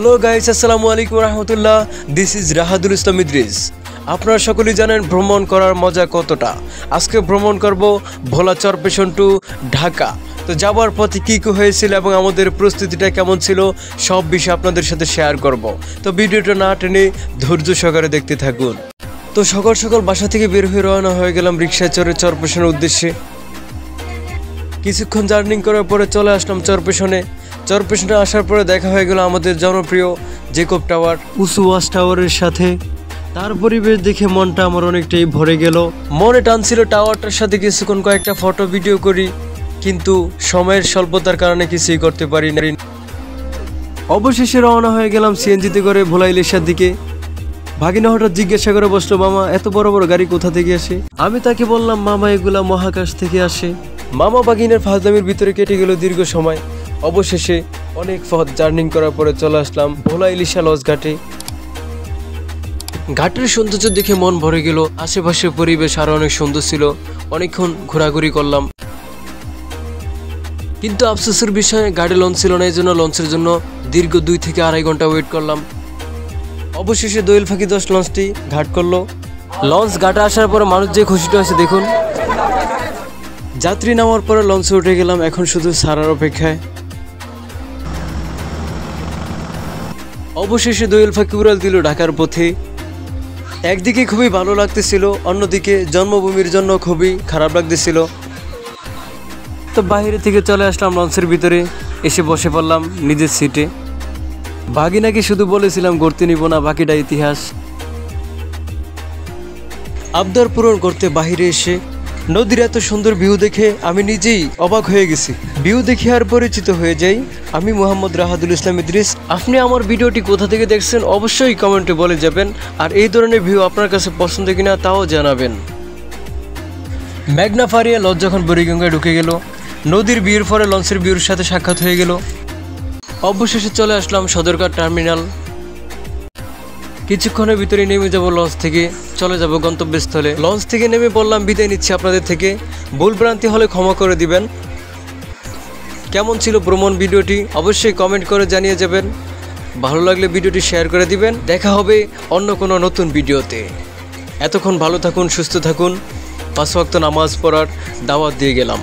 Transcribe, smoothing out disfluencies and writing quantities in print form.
Hello guys, আসসালামু আলাইকুম রহমতুল্লাহ। This is রাহাদুল ইসলাম ইদ্রিস। আপনারা সকলেই জানেন ভ্রমণ করার মজা কতটা। আজকে ভ্রমণ করব ভোলা চরপেশন টু ঢাকা। তো যাওয়ার পথে কী কী হয়েছিল এবং আমাদের প্রস্তুতিটা কেমন ছিল সব বিষয় আপনাদের সাথে শেয়ার করব। তো ভিডিওটা না টেনে ধৈর্য সহকারে দেখতে থাকুন। তো সকাল সকাল বাসা থেকে বের হয়ে রওনা হয়ে গেলাম রিক্সায় চড়ে চরপেশনের উদ্দেশ্যে। কিছুক্ষণ জার্নিং করার পরে চলে আসলাম চরপেশনে আসার পরে দেখা হয়ে গেল আমাদের জনপ্রিয় জেকব টাওয়ার, উঁচু ওয়াচ টাওয়ারের সাথে। তার পরিবেশ দেখে মনটা আমার অনেকটাই ভরে গেল। মনে টানছিল টাওয়ারটার সাথে কিছুক্ষণ কয়েকটা ফটো ভিডিও করি, কিন্তু সময়ের স্বল্পতার কারণে কিছুই করতে পারি না। অবশেষে রওনা হয়ে গেলাম সিএনজিতে করে ভোলা ইলিশার দিকে। ভাগিনা হঠাৎ জিজ্ঞাসা করে বসলো, মামা এত বড় বড় গাড়ি কোথা থেকে আসে? আমি তাকে বললাম, মামা এগুলা মহাকাশ থেকে আসে। মামা ভাগিনের ফাজলামির ভিতরে কেটে গেল দীর্ঘ সময়। অবশেষে অনেক পথ জার্নিং করার পরে চলে আসলাম ভোলা ইলিশা লঞ্চ ঘাটে। ঘাটের সৌন্দর্য দেখে মন ভরে গেল। আশেপাশের পরিবেশ আরো অনেক সুন্দর ছিল। অনেকক্ষণ ঘোরাঘুরি করলাম, কিন্তু আফসোসের বিষয়ে গাড়ি লঞ্চ ছিল না। এই জন্য লঞ্চের জন্য দীর্ঘ 2 থেকে আড়াই ঘন্টা ওয়েট করলাম। অবশেষে দোয়েল ফাঁকি 10 লঞ্চটি ঘাট করলো। লঞ্চ ঘাটে আসার পরে মানুষ যে খুশিটা আছে দেখুন। যাত্রী নামার পরে লঞ্চে উঠে গেলাম, এখন শুধু ছাড়ার অপেক্ষায়। অবশেষে দোয়েল ফাঁকি উড়াল দিল ঢাকার পথে। একদিকে খুবই ভালো লাগতেছিল, অন্যদিকে জন্মভূমির জন্য খুবই খারাপ লাগতেছিল। তো বাইরে থেকে চলে আসলাম লঞ্চের ভিতরে, এসে বসে পড়লাম নিজের সিটে। ভাগিনাকে শুধু বলেছিলাম ঘুরতে নিব না, বাকিটা ইতিহাস। আবদার পূরণ করতে বাহিরে এসে নদীর এত সুন্দর ভিউ দেখে আমি নিজেই অবাক হয়ে গেছি। ভিউ দেখে আর পরিচিত হয়ে যাই। আমি মোহাম্মদ রাহাদুল ইসলাম ইদ্রিস। আপনি আমার ভিডিওটি কোথা থেকে দেখছেন অবশ্যই কমেন্টে বলে যাবেন, আর এই ধরনের ভিউ আপনার কাছে পছন্দ কিনা তাও জানাবেন। মেঘনা ফারিয়া লঞ্চ যখন বুড়িগঙ্গায় ঢুকে গেল, নদীর ভিউর পরে লঞ্চের ভিউর সাথে সাক্ষাৎ হয়ে গেল। অবশেষে চলে আসলাম সদরঘাট টার্মিনাল। কিছুক্ষণের ভিতরে নেমে যাব লঞ্চ থেকে, চলে যাব গন্তব্যস্থলে। লঞ্চ থেকে নেমে বললাম বিদায় নিচ্ছি আপনাদের থেকে, ভুল ভ্রান্তি হলে ক্ষমা করে দিবেন। কেমন ছিল ভ্রমণ ভিডিওটি অবশ্যই কমেন্ট করে জানিয়ে যাবেন। ভালো লাগলে ভিডিওটি শেয়ার করে দিবেন। দেখা হবে অন্য কোনো নতুন ভিডিওতে। এতক্ষণ ভালো থাকুন, সুস্থ থাকুন। 5 ওয়াক্ত নামাজ পড়ার দাওয়াত দিয়ে গেলাম।